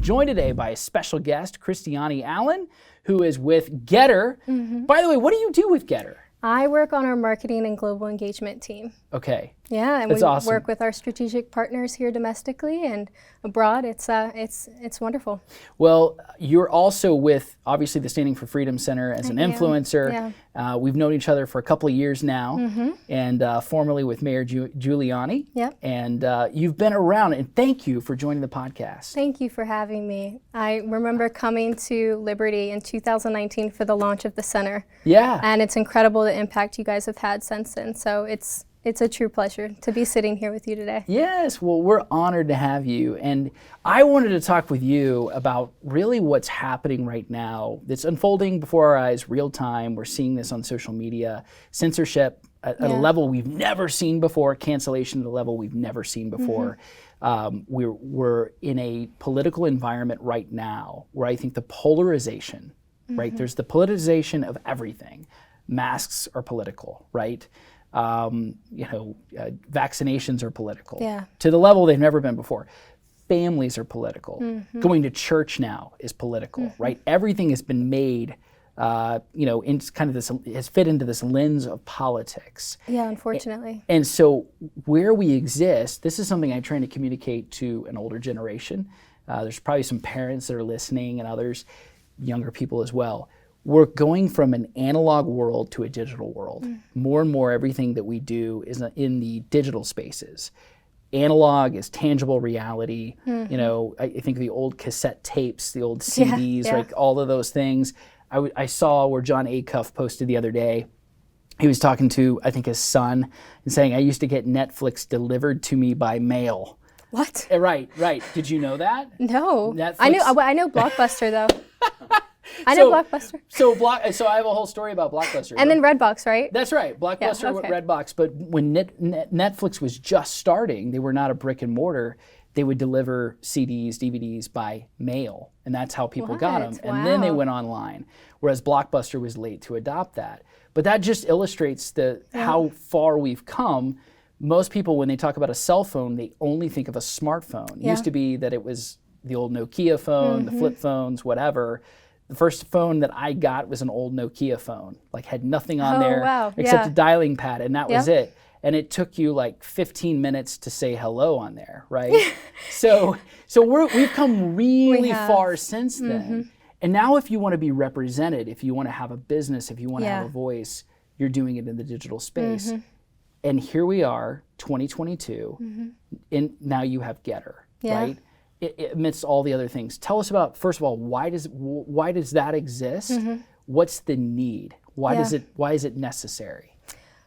joined today by a special guest, Christiane Allen, who is with GETTR. By the way, what do you do with GETTR? I work on our marketing and global engagement team. Okay. Yeah, and That's we awesome. work with our strategic partners here domestically and abroad. It's wonderful. Well, you're also with, obviously, the Standing for Freedom Center as an influencer. Yeah. We've known each other for a couple of years now, and formerly with Mayor Giuliani. Yep. And you've been around, and thank you for joining the podcast. Thank you for having me. I remember coming to Liberty in 2019 for the launch of the center. Yeah. And it's incredible the impact you guys have had since then. So it's a true pleasure to be sitting here with you today. Yes, well, we're honored to have you. And I wanted to talk with you about really what's happening right now. It's unfolding before our eyes, real time. We're seeing this on social media. Censorship at a level we've never seen before. Cancellation at a level we've never seen before. We're in a political environment right now where I think the polarization, right? There's the politicization of everything. Masks are political, right? Vaccinations are political to the level they've never been before. Families are political. Going to church now is political, right? Everything has been made, in kind of this, has fit into this lens of politics. Yeah, unfortunately. And so where we exist, this is something I'm trying to communicate to an older generation. There's probably some parents that are listening and others, younger people as well. We're going from an analog world to a digital world. More and more everything that we do is in the digital spaces. Analog is tangible reality. I think the old cassette tapes, the old CDs, like all of those things. I saw where John Acuff posted the other day. He was talking to, I think, his son and saying, I used to get Netflix delivered to me by mail. What? Right. Did you know that? No. Netflix? I know Blockbuster though. I know Blockbuster. So I have a whole story about Blockbuster. And then Redbox, right? That's right, Blockbuster, Redbox. But when Netflix was just starting, they were not a brick and mortar. They would deliver CDs, DVDs by mail, and that's how people got them. And then they went online, whereas Blockbuster was late to adopt that. But that just illustrates how far we've come. Most people, when they talk about a cell phone, they only think of a smartphone. It used to be that it was the old Nokia phone, the flip phones, whatever. The first phone that I got was an old Nokia phone, like had nothing on there except a dialing pad, and that was it. And it took you like 15 minutes to say hello on there, right? so we've come really far since then. And now if you want to be represented, if you want to have a business, if you want to have a voice, you're doing it in the digital space. And here we are, 2022, and now you have GETTR, right? Amidst all the other things. Tell us about, first of all, why does that exist? What's the need? Why is it necessary?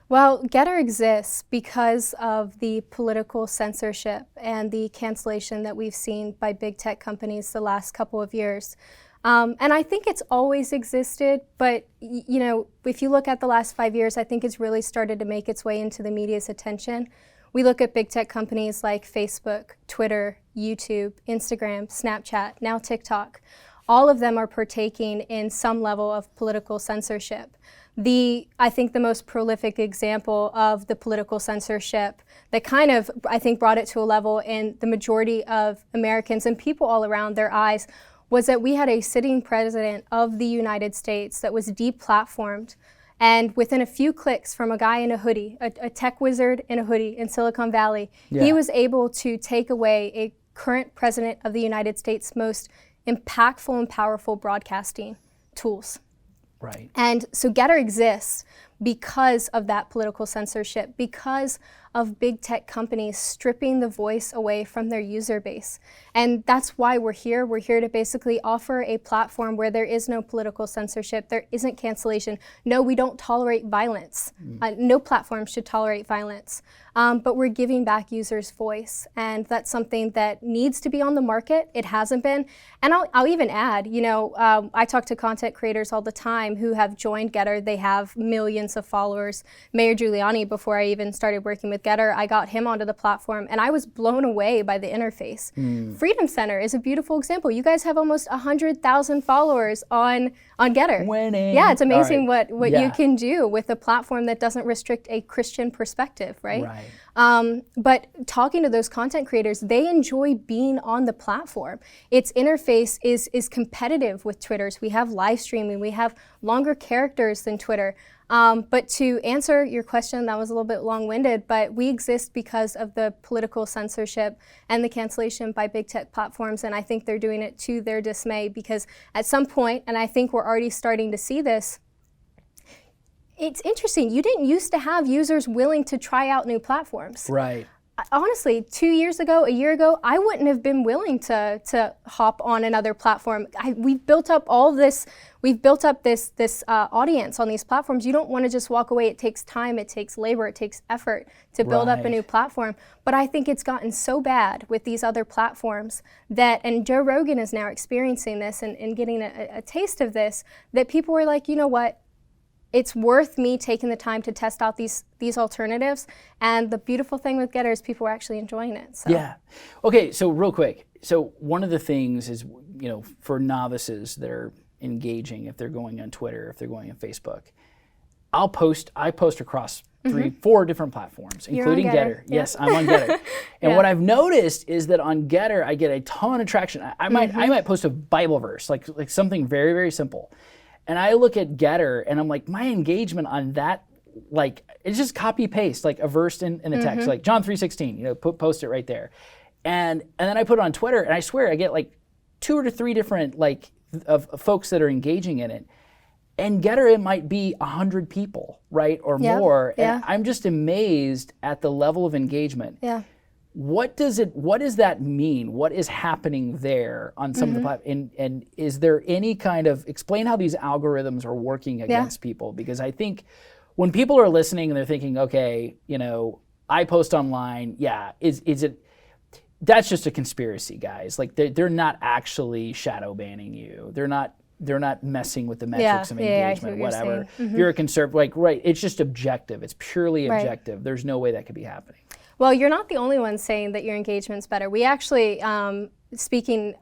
Well, GETTR exists because of the political censorship and the cancellation that we've seen by big tech companies the last couple of years. And I think it's always existed, but if you look at the last 5 years, I think it's really started to make its way into the media's attention. We look at big tech companies like Facebook, Twitter, YouTube, Instagram, Snapchat, now TikTok. All of them are partaking in some level of political censorship. I think the most prolific example of the political censorship that kind of, I think, brought it to a level in the majority of Americans and people all around their eyes was that we had a sitting president of the United States that was deplatformed. And within a few clicks from a guy in a hoodie, a tech wizard in a hoodie in Silicon Valley, he was able to take away a current president of the United States' most impactful and powerful broadcasting tools. Right. And so GETTR exists because of that political censorship, because of big tech companies stripping the voice away from their user base. And that's why we're here. We're here to basically offer a platform where there is no political censorship, there isn't cancellation. No, we don't tolerate violence. No platform should tolerate violence. But we're giving back users' voice, and that's something that needs to be on the market. It hasn't been. And I'll even add, I talk to content creators all the time who have joined GETTR. They have millions of followers. Mayor Giuliani, before I even started working with with GETTR, I got him onto the platform, and I was blown away by the interface. Freedom Center is a beautiful example. You guys have almost 100,000 followers on GETTR. Winning. Yeah, it's amazing right. what you can do with a platform that doesn't restrict a Christian perspective, right? But talking to those content creators, they enjoy being on the platform. Its interface is competitive with Twitter's. We have live streaming, we have longer characters than Twitter. But to answer your question, that was a little bit long-winded, but we exist because of the political censorship and the cancellation by big tech platforms, and I think they're doing it to their dismay, because at some point, and I think we're already starting to see this, it's interesting, you didn't used to have users willing to try out new platforms. Right. Honestly, 2 years ago, a year ago, I wouldn't have been willing to hop on another platform. We've built up all this, this audience on these platforms. You don't want to just walk away. It takes time, it takes labor, it takes effort to build up a new platform. But I think it's gotten so bad with these other platforms that, and Joe Rogan is now experiencing this and getting a taste of this, that people were like, you know what? It's worth me taking the time to test out these alternatives. And the beautiful thing with GETTR is people are actually enjoying it. So. Yeah. Okay, so real quick. So one of the things is, for novices that are engaging, if they're going on Twitter, if they're going on Facebook, I post across 4 different platforms, including GETTR. Yes, I'm on GETTR. And what I've noticed is that on GETTR, I get a ton of traction. I might post a Bible verse, like something very, very simple. And I look at GETTR and I'm like, my engagement on that, like, it's just copy paste, like a verse in the text, like John 3:16, post it right there. And then I put it on Twitter, and I swear I get like 2 or 3 different of folks that are engaging in it. And GETTR, it might be 100 people, right, or more. And I'm just amazed at the level of engagement. Yeah. What does that mean? What is happening there on some of the platforms? And is there any kind of, explain how these algorithms are working against people? Because I think when people are listening and they're thinking, okay, I post online, is it, that's just a conspiracy, guys. Like they're not actually shadow banning you. They're not messing with the metrics of engagement, whatever. If you're a conservative, it's just objective. It's purely objective. There's no way that could be happening. Well, you're not the only one saying that your engagement's better. We actually, speaking,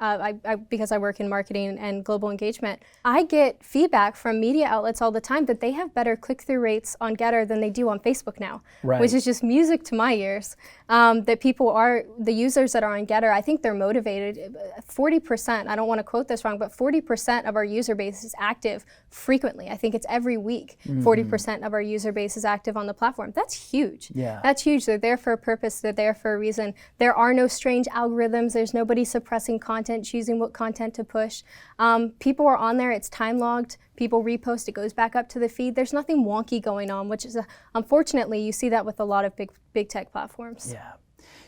because I work in marketing and global engagement, I get feedback from media outlets all the time that they have better click-through rates on GETTR than they do on Facebook now, which is just music to my ears. That the users that are on GETTR, I think they're motivated. 40%, I don't want to quote this wrong, but 40% of our user base is active frequently. I think it's every week, 40% of our user base is active on the platform. That's huge. Yeah. That's huge. They're there for a purpose. They're there for a reason. There are no strange algorithms. There's nobody suppressing content, choosing what content to push. People are on there. It's time logged. People repost. It goes back up to the feed. There's nothing wonky going on, which is, unfortunately, you see that with a lot of big tech platforms. Yeah.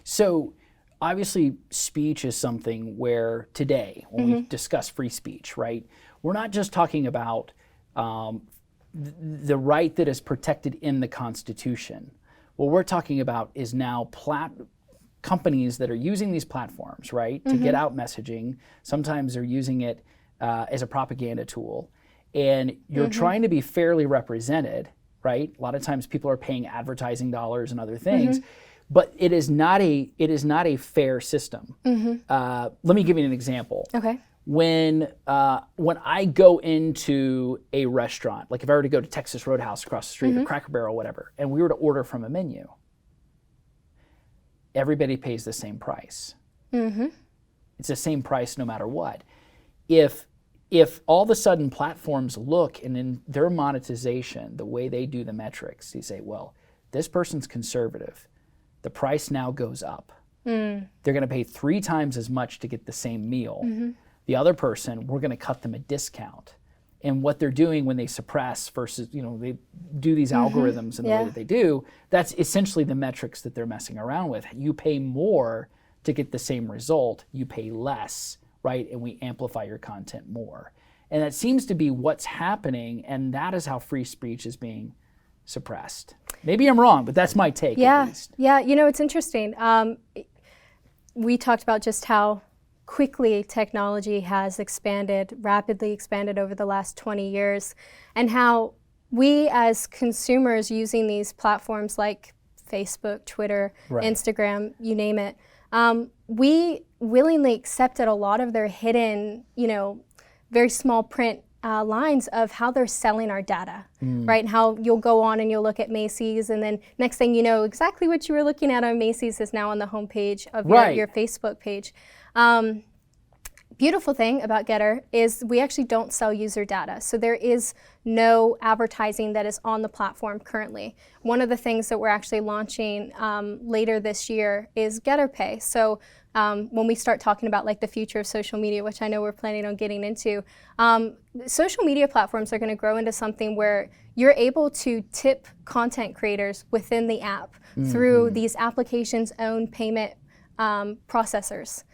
So obviously, speech is something where today, when we discuss free speech, right, we're not just talking about the right that is protected in the Constitution. What we're talking about is now companies that are using these platforms, right, to get out messaging. Sometimes they're using it as a propaganda tool. And you're trying to be fairly represented, right? A lot of times people are paying advertising dollars and other things. But it is not a fair system. Let me give you an example. Okay. When I go into a restaurant, like if I were to go to Texas Roadhouse across the street or Cracker Barrel, whatever, and we were to order from a menu, everybody pays the same price. It's the same price no matter what. If all of a sudden platforms look and in their monetization, the way they do the metrics, they say, well, this person's conservative. The price now goes up. They're going to pay 3 times as much to get the same meal. The other person, we're going to cut them a discount. And what they're doing when they suppress versus, they do these algorithms in the way that they do, that's essentially the metrics that they're messing around with. You pay more to get the same result, you pay less, right? And we amplify your content more. And that seems to be what's happening, and that is how free speech is being suppressed. Maybe I'm wrong, but that's my take at least. Yeah, it's interesting. We talked about just how quickly technology has rapidly expanded over the last 20 years, and how we as consumers using these platforms like Facebook, Twitter, Instagram, you name it. We willingly accepted a lot of their hidden, very small print lines of how they're selling our data, right? And how you'll go on and you'll look at Macy's, and then next thing you know, exactly what you were looking at on Macy's is now on the homepage of your Facebook page. Beautiful thing about GETTR is we actually don't sell user data. So there is no advertising that is on the platform currently. One of the things that we're actually launching later this year is GETTR Pay. So when we start talking about like the future of social media, which I know we're planning on getting into, social media platforms are going to grow into something where you're able to tip content creators within the app through these applications' own payment processors.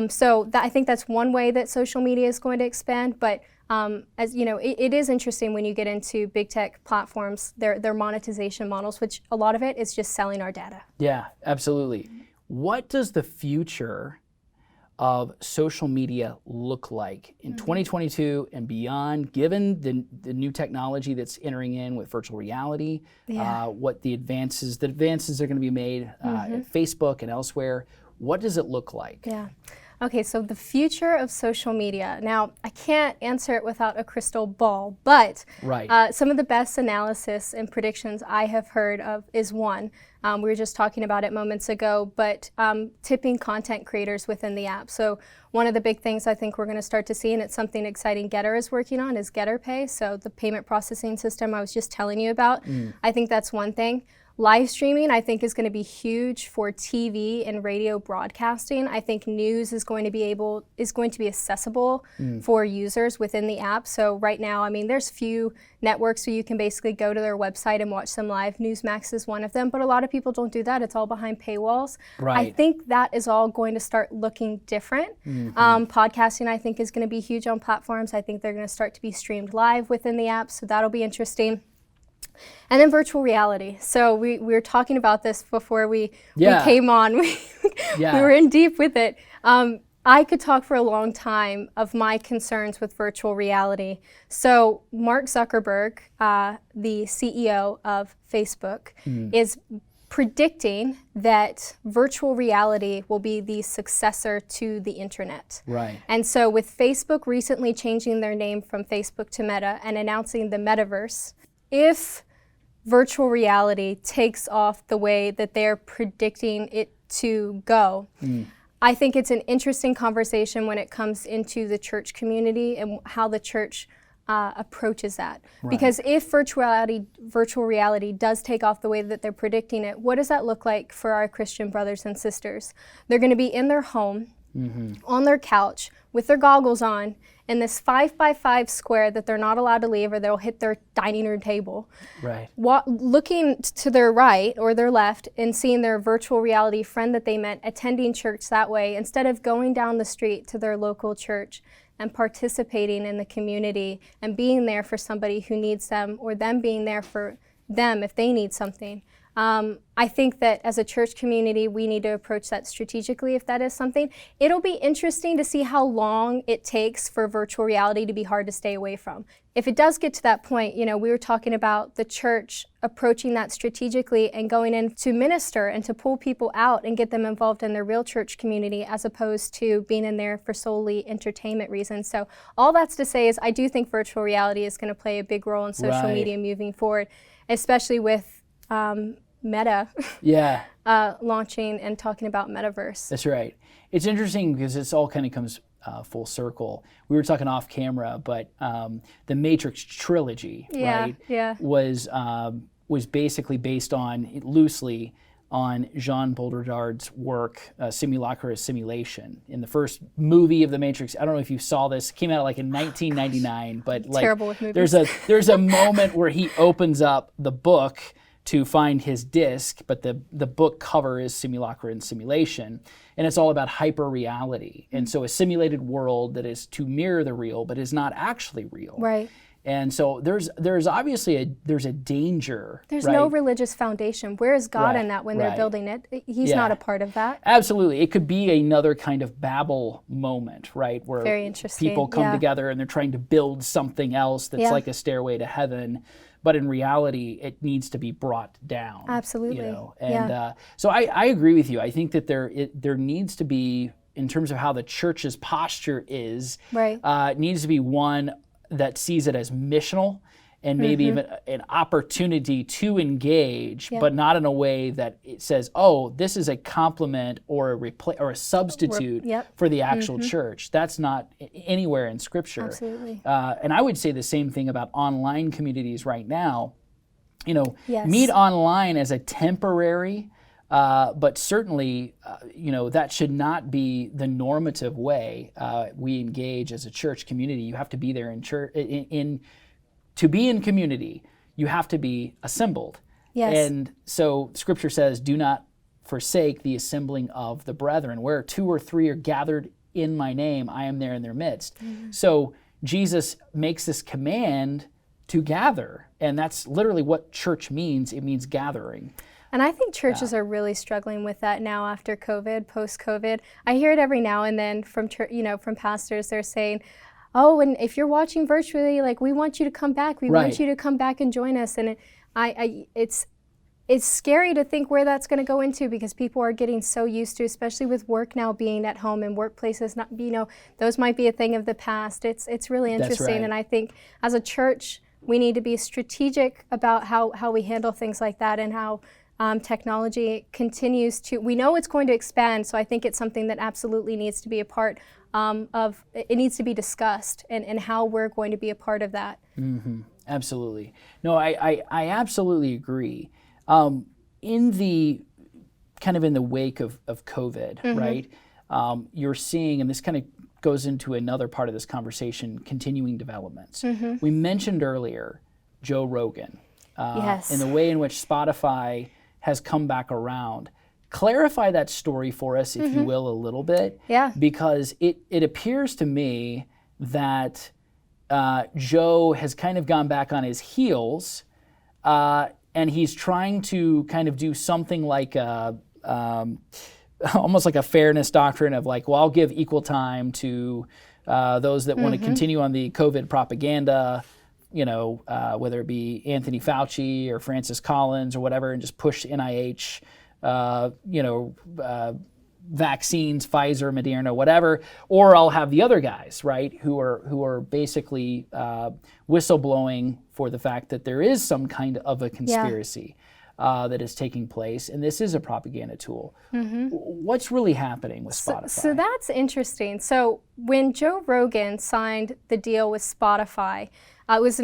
So I think that's one way that social media is going to expand, but as you know, it is interesting when you get into big tech platforms, their monetization models, which a lot of it is just selling our data. Yeah, absolutely. What does the future of social media look like in 2022 and beyond, given the new technology that's entering in with virtual reality, what the advances are going to be made at Facebook and elsewhere? What does it look like? Yeah. Okay, so the future of social media. Now, I can't answer it without a crystal ball, but some of the best analysis and predictions I have heard of is one. We were just talking about it moments ago, but tipping content creators within the app. So one of the big things I think we're going to start to see, and it's something exciting GETTR is working on, is GETTR Pay. So the payment processing system I was just telling you about. I think that's one thing. Live streaming, I think, is going to be huge for TV and radio broadcasting. I think news is going to be accessible for users within the app. So right now, I mean, there's few networks where you can basically go to their website and watch them live. Newsmax is one of them, but a lot of people don't do that. It's all behind paywalls. I think that is all going to start looking different. Podcasting, I think, is going to be huge on platforms. I think they're going to start to be streamed live within the app, so that'll be interesting. And then virtual reality. So we were talking about this before we came on. We were in deep with it. I could talk for a long time of my concerns with virtual reality. So Mark Zuckerberg, the CEO of Facebook, is predicting that virtual reality will be the successor to the internet. And so with Facebook recently changing their name from Facebook to Meta and announcing the metaverse, if virtual reality takes off the way that they're predicting it to go, I think it's an interesting conversation when it comes into the church community and how the church approaches that. Because if virtual reality does take off the way that they're predicting it, what does that look like for our Christian brothers and sisters? They're going to be in their home, on their couch, with their goggles on, in this 5x5 square that they're not allowed to leave, or they'll hit their dining room table. Looking to their right or their left and seeing their virtual reality friend that they met attending church that way, instead of going down the street to their local church and participating in the community and being there for somebody who needs them, or them being there for them if they need something. I think that as a church community, we need to approach that strategically if that is something. It'll be interesting to see how long it takes for virtual reality to be hard to stay away from. If it does get to that point, we were talking about the church approaching that strategically and going in to minister and to pull people out and get them involved in their real church community, as opposed to being in there for solely entertainment reasons. So all that's to say is I do think virtual reality is going to play a big role in social media moving forward, especially with Meta launching and talking about metaverse. That's right. It's interesting because this all kind of comes full circle. We were talking off camera, but the Matrix trilogy, was basically based on, loosely, on Jean Baudrillard's work, Simulacra Simulation. In the first movie of The Matrix, I don't know if you saw this, it came out like in 1999, but like terrible with movies. there's a moment where he opens up the book to find his disc, but the book cover is Simulacra and Simulation, and it's all about hyper reality. And so a simulated world that is to mirror the real, but is not actually real. And so there's obviously a danger. There's no religious foundation. Where is God in that when they're building it? He's not a part of that. Absolutely. It could be another kind of Babel moment, right? Where Very interesting. people come together and they're trying to build something else that's like a stairway to heaven. but in reality, it needs to be brought down. Absolutely. And so I agree with you. I think that there needs to be, in terms of how the church's posture is, it needs to be one that sees it as missional and maybe even an opportunity to engage, but not in a way that it says, "Oh, this is a complement or a substitute for the actual church." That's not anywhere in Scripture. Absolutely. And I would say the same thing about online communities right now. Meet online as a temporary, but certainly, that should not be the normative way we engage as a church community. You have to be there in church to be in community, you have to be assembled. Yes. And so Scripture says, do not forsake the assembling of the brethren. Where 2 or 3 are gathered in my name, I am there in their midst. So Jesus makes this command to gather, and that's literally what church means. It means gathering. And I think churches are really struggling with that now after COVID, post-COVID. I hear it every now and then from from pastors. They're saying, "Oh, and if you're watching virtually, like, we want you to come back. We want you to come back and join us." And it's scary to think where that's going to go into, because people are getting so used to, especially with work now being at home and workplaces not, those might be a thing of the past. It's really interesting. That's right. And I think as a church, we need to be strategic about how we handle things like that, and how technology continues to, we know it's going to expand, so I think it's something that absolutely needs to be a part of, it needs to be discussed, and how we're going to be a part of that. Absolutely. No, I absolutely agree. In the wake of COVID, right, you're seeing, and this kind of goes into another part of this conversation, continuing developments. We mentioned earlier Joe Rogan, and the way in which Spotify has come back around. Clarify that story for us, if you will, a little bit. Yeah. Because it appears to me that Joe has kind of gone back on his heels, and he's trying to kind of do something like almost like a fairness doctrine of, like, well, I'll give equal time to those that want to continue on the COVID propaganda, whether it be Anthony Fauci or Francis Collins or whatever, and just push NIH, vaccines, Pfizer, Moderna, whatever, or I'll have the other guys, right, who are basically whistleblowing for the fact that there is some kind of a conspiracy that is taking place, and this is a propaganda tool. What's really happening with Spotify? So that's interesting. So when Joe Rogan signed the deal with Spotify, it was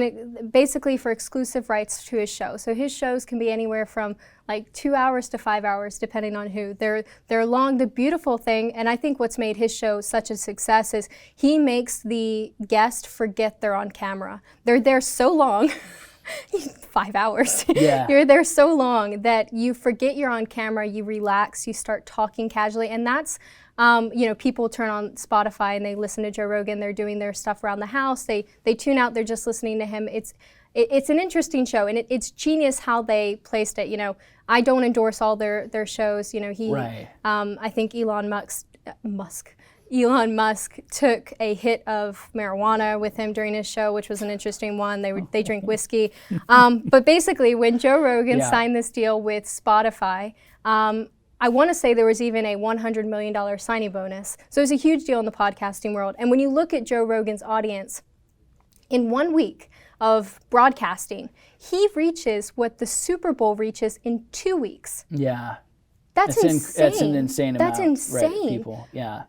basically for exclusive rights to his show. So his shows can be anywhere from like 2 hours to 5 hours, depending on who. They're long. The beautiful thing, and I think what's made his show such a success, is he makes the guest forget they're on camera. They're there so long. 5 hours. Yeah. You're there so long that you forget you're on camera, you relax, you start talking casually, and that's, people turn on Spotify and they listen to Joe Rogan, they're doing their stuff around the house, they tune out, they're just listening to him. It's an interesting show, and it's genius how they placed it. I don't endorse all their shows. I think Elon Musk took a hit of marijuana with him during his show, which was an interesting one. They drink whiskey. But basically, when Joe Rogan signed this deal with Spotify, I want to say there was even a $100 million signing bonus. So it was a huge deal in the podcasting world. And when you look at Joe Rogan's audience, in 1 week of broadcasting, he reaches what the Super Bowl reaches in 2 weeks. Yeah. That's insane. That's an insane amount. That's insane. Right, people. Yeah.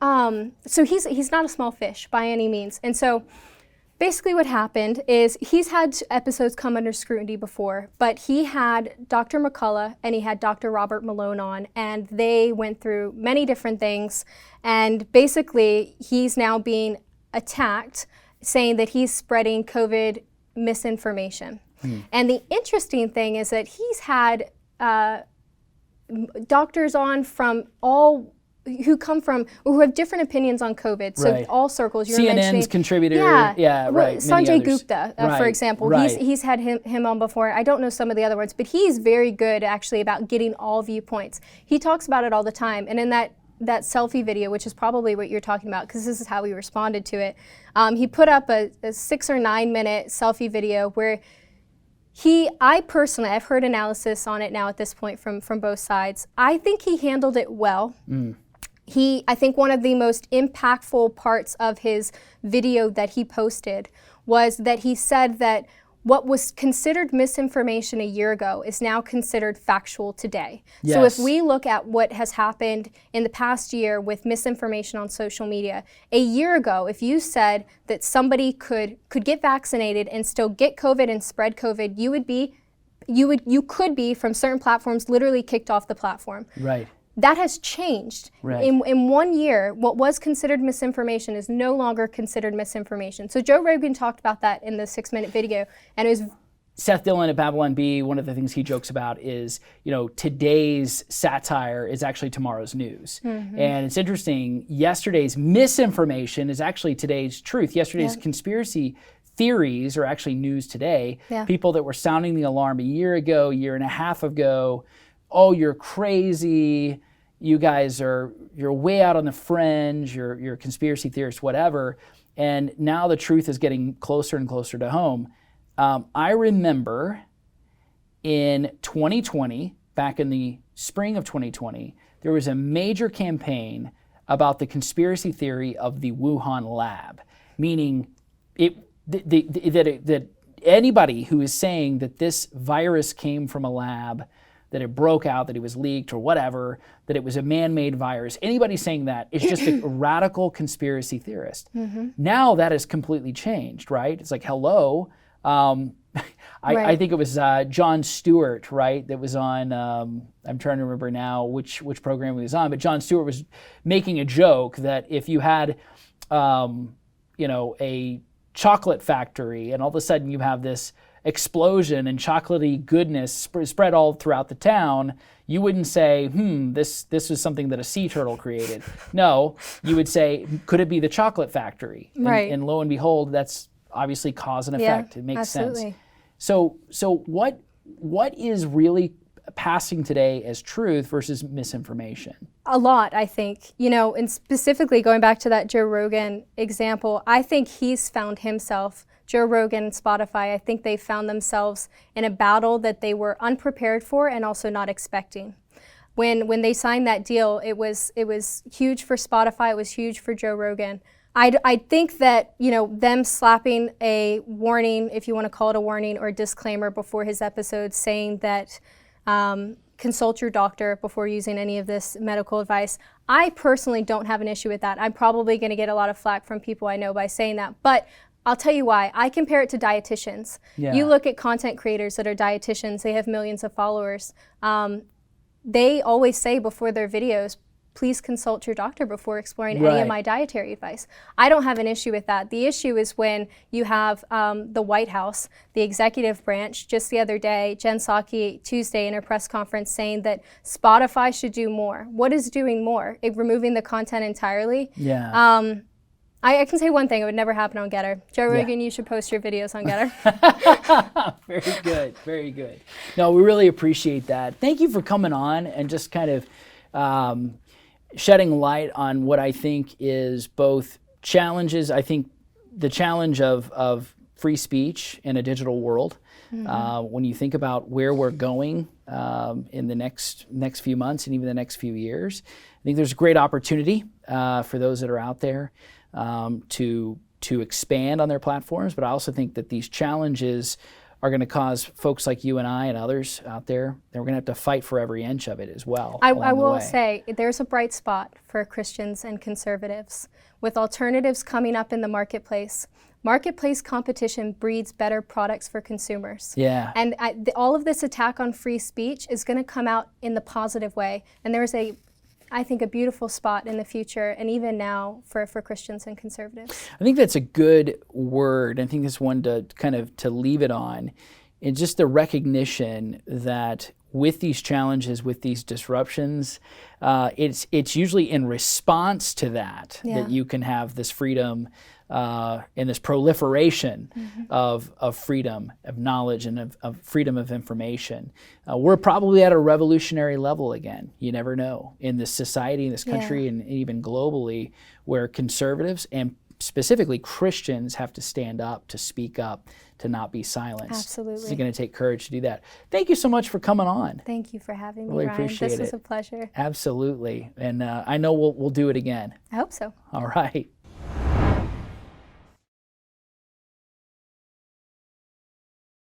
So he's not a small fish by any means. And so basically what happened is he's had episodes come under scrutiny before, but he had Dr. McCullough and he had Dr. Robert Malone on, and they went through many different things. And basically he's now being attacked, saying that he's spreading COVID misinformation. And the interesting thing is that he's had doctors on from all who have different opinions on COVID. So all circles. You're CNN's contributor. Yeah, right. Sanjay Gupta, for example. Right. He's had him on before. I don't know some of the other ones, but he's very good actually about getting all viewpoints. He talks about it all the time. And in that selfie video, which is probably what you're talking about, because this is how he responded to it, he put up a 6 or 9 minute selfie video where I personally, I've heard analysis on it now at this point from both sides. I think he handled it well. I think one of the most impactful parts of his video that he posted was that he said that what was considered misinformation a year ago is now considered factual today. Yes. So if we look at what has happened in the past year with misinformation on social media, a year ago, if you said that somebody could get vaccinated and still get COVID and spread COVID, you could be from certain platforms literally kicked off the platform. Right. That has changed. Right. In 1 year, what was considered misinformation is no longer considered misinformation. So Joe Rogan talked about that in the 6-minute video, and it was Seth Dillon at Babylon Bee, one of the things he jokes about is, today's satire is actually tomorrow's news. And it's interesting, yesterday's misinformation is actually today's truth. Yesterday's conspiracy theories are actually news today. People that were sounding the alarm a year ago, year and a half ago, oh, you're crazy, you guys you're way out on the fringe, you're conspiracy theorists, whatever. And now the truth is getting closer and closer to home. I remember in 2020, back in the spring of 2020, there was a major campaign about the conspiracy theory of the Wuhan lab, meaning that anybody who is saying that this virus came from a lab, that it broke out, that it was leaked or whatever, that it was a man-made virus, anybody saying that is just a radical conspiracy theorist. Now that has completely changed, right? It's like, hello. I think it was Jon Stewart, right, that was on, I'm trying to remember now which program he was on, but Jon Stewart was making a joke that if you had, a chocolate factory and all of a sudden you have this explosion and chocolatey goodness spread all throughout the town, you wouldn't say, this was something that a sea turtle created. No, you would say, could it be the chocolate factory? Right. And lo and behold, that's obviously cause and effect. It makes sense. So what is really passing today as truth versus misinformation? A lot, I think. And specifically going back to that Joe Rogan example, I think he's found himself, Joe Rogan and Spotify, I think they found themselves in a battle that they were unprepared for and also not expecting. When they signed that deal, it was huge for Spotify, it was huge for Joe Rogan. I think that, them slapping a warning, if you want to call it a warning or a disclaimer before his episode saying that consult your doctor before using any of this medical advice. I personally don't have an issue with that. I'm probably going to get a lot of flack from people I know by saying that, but I'll tell you why. I compare it to dietitians. You look at content creators that are dietitians, they have millions of followers. They always say before their videos, please consult your doctor before exploring any of my dietary advice. I don't have an issue with that. The issue is when you have the White House, the executive branch, just the other day, Jen Psaki, Tuesday in her press conference saying that Spotify should do more. What is doing more? Removing the content entirely? I can say one thing, it would never happen on GETTR. Joe Rogan, you should post your videos on GETTR. Very good, very good. No, we really appreciate that. Thank you for coming on and just kind of shedding light on what I think is both challenges. I think the challenge of free speech in a digital world. When you think about where we're going in the next few months and even the next few years, I think there's a great opportunity for those that are out there to expand on their platforms. But I also think that these challenges are going to cause folks like you and I and others out there, that we're going to have to fight for every inch of it as well. I will say, there's a bright spot for Christians and conservatives. With alternatives coming up in the marketplace, marketplace competition breeds better products for consumers. And all of this attack on free speech is going to come out in the positive way. And there's I think a beautiful spot in the future and even now for Christians and conservatives. I think that's a good word. I think that's one to leave it on. And just the recognition that with these challenges, with these disruptions, it's usually in response to that that you can have this freedom and this proliferation of freedom of knowledge and of freedom of information. We're probably at a revolutionary level again. You never know in this society, in this country, and even globally, where conservatives and specifically Christians have to stand up, to speak up, to not be silenced. Absolutely. It's going to take courage to do that. Thank you so much for coming on. Thank you for having me, Really Ryan. appreciate This was it. a pleasure. Absolutely. And I know we'll do it again. I hope so. All right.